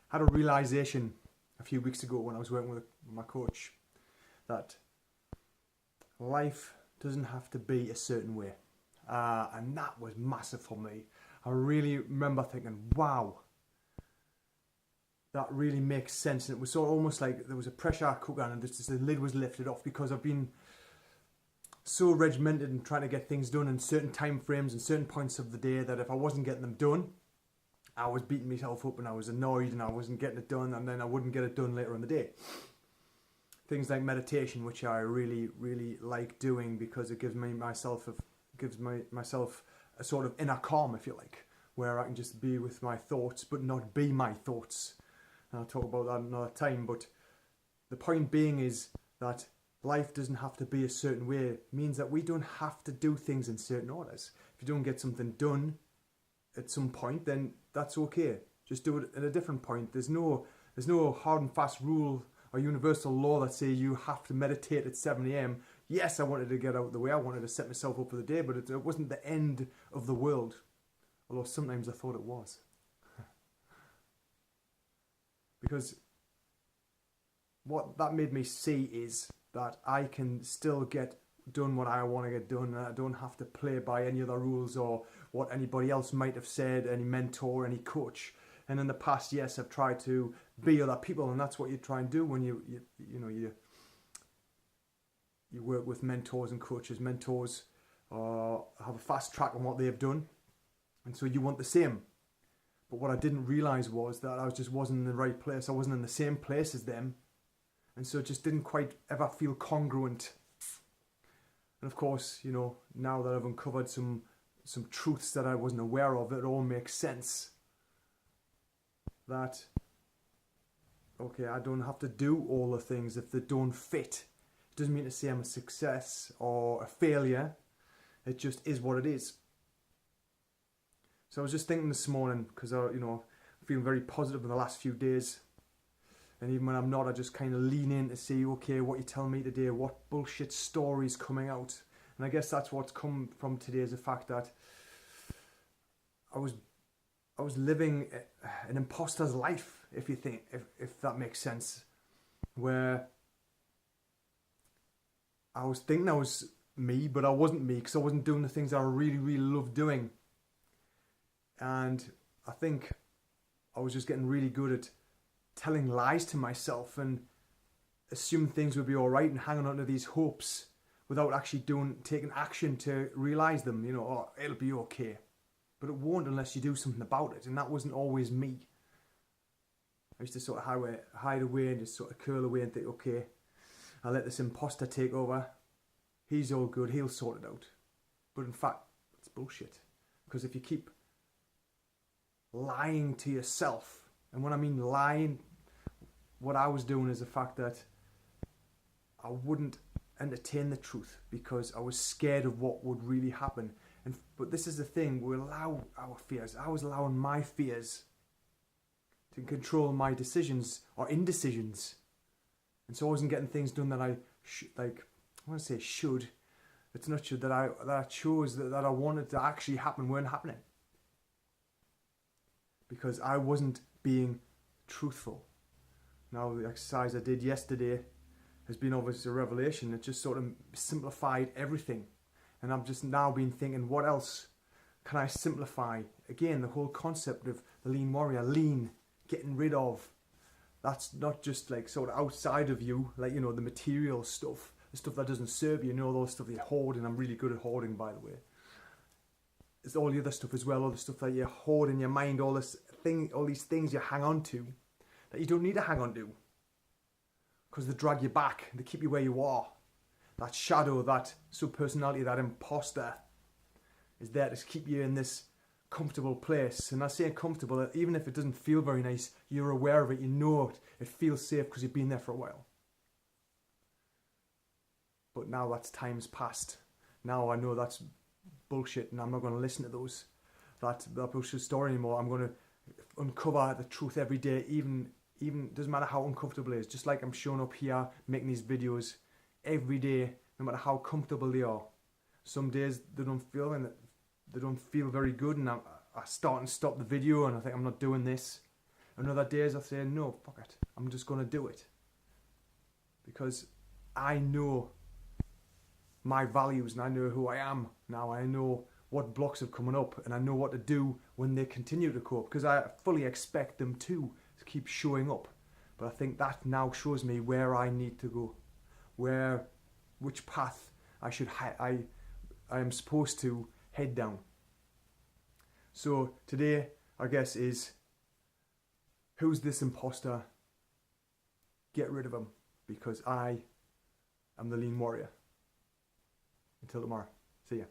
had a realization a few weeks ago when I was working with my coach that life doesn't have to be a certain way. And that was massive for me. I really remember thinking, wow, that really makes sense. And it was sort of almost like there was a pressure cooker and just the lid was lifted off, because I've been so regimented in trying to get things done in certain time frames and certain points of the day that if I wasn't getting them done, I was beating myself up and I was annoyed and I wasn't getting it done, and then I wouldn't get it done later in the day. Things like meditation, which I really, really like doing because it gives myself a sort of inner calm, if you like, where I can just be with my thoughts but not be my thoughts. And I'll talk about that another time, but the point being is that life doesn't have to be a certain way. It means that we don't have to do things in certain orders. If you don't get something done at some point, then that's okay. Just do it at a different point. There's no hard and fast rule or universal law that say you have to meditate at 7 a.m. Yes, I wanted to get out of the way. I wanted to set myself up for the day, but it wasn't the end of the world. Although sometimes I thought it was. Because what that made me see is that I can still get done what I want to get done, and I don't have to play by any other rules or what anybody else might have said, any mentor, any coach. And in the past, yes, I've tried to be other people, and that's what you try and do when you work with mentors and coaches. Mentors have a fast track on what they've done, and so you want the same. But what I didn't realize was that I just wasn't in the right place. I wasn't in the same place as them, and so it just didn't quite ever feel congruent. And of course, now that I've uncovered some truths that I wasn't aware of, it all makes sense. That, okay, I don't have to do all the things if they don't fit. It doesn't mean to say I'm a success or a failure. It just is what it is. So I was just thinking this morning, because I'm feeling very positive in the last few days. And even when I'm not, I just kind of lean in to see, okay, what you tell me today, what bullshit stories coming out. And I guess that's what's come from today, is the fact that I was living an imposter's life, if that makes sense, where I was thinking I was me, but I wasn't me, because I wasn't doing the things I really, really loved doing. And I think I was just getting really good at telling lies to myself and assuming things would be all right and hanging on to these hopes without actually taking action to realize them. Oh, it'll be okay. But it won't unless you do something about it, and that wasn't always me. I used to sort of hide away and just sort of curl away and think, okay, I'll let this imposter take over. He's all good, he'll sort it out. But in fact, it's bullshit. Because if you keep lying to yourself, and when I mean lying, what I was doing is the fact that I wouldn't entertain the truth because I was scared of what would really happen. But this is the thing, we allow our fears. I was allowing my fears to control my decisions or indecisions. And so I wasn't getting things done that I should. It's not should, that I chose, that I wanted to actually happen, weren't happening. Because I wasn't being truthful. Now, the exercise I did yesterday has been obviously a revelation. It just sort of simplified everything. And I've just now been thinking, what else can I simplify? Again, the whole concept of the lean warrior, lean, getting rid of. That's not just like sort of outside of you, like, the material stuff, the stuff that doesn't serve you, all those stuff you hoard, and I'm really good at hoarding, by the way. It's all the other stuff as well, all the stuff that you hoard in your mind, all these things you hang on to that you don't need to hang on to because they drag you back, they keep you where you are. That shadow, that subpersonality, that imposter is there to keep you in this comfortable place. And I say comfortable, even if it doesn't feel very nice, you're aware of it, you know it feels safe because you've been there for a while. But now that time's passed. Now I know that's bullshit and I'm not going to listen to that bullshit story anymore. I'm going to uncover the truth every day, even doesn't matter how uncomfortable it is. Just like I'm showing up here making these videos every day, no matter how comfortable they are. Some days they don't feel very good, and I start and stop the video and I think I'm not doing this. and other days I say, no, fuck it, I'm just going to do it. Because I know my values and I know who I am now. I know what blocks are coming up and I know what to do when they continue to cope, because I fully expect them to keep showing up. But I think that now shows me where I need to go, which path I am supposed to head down. So today, I guess, is who's this imposter? Get rid of him, because I am the lean warrior. Until tomorrow. See ya.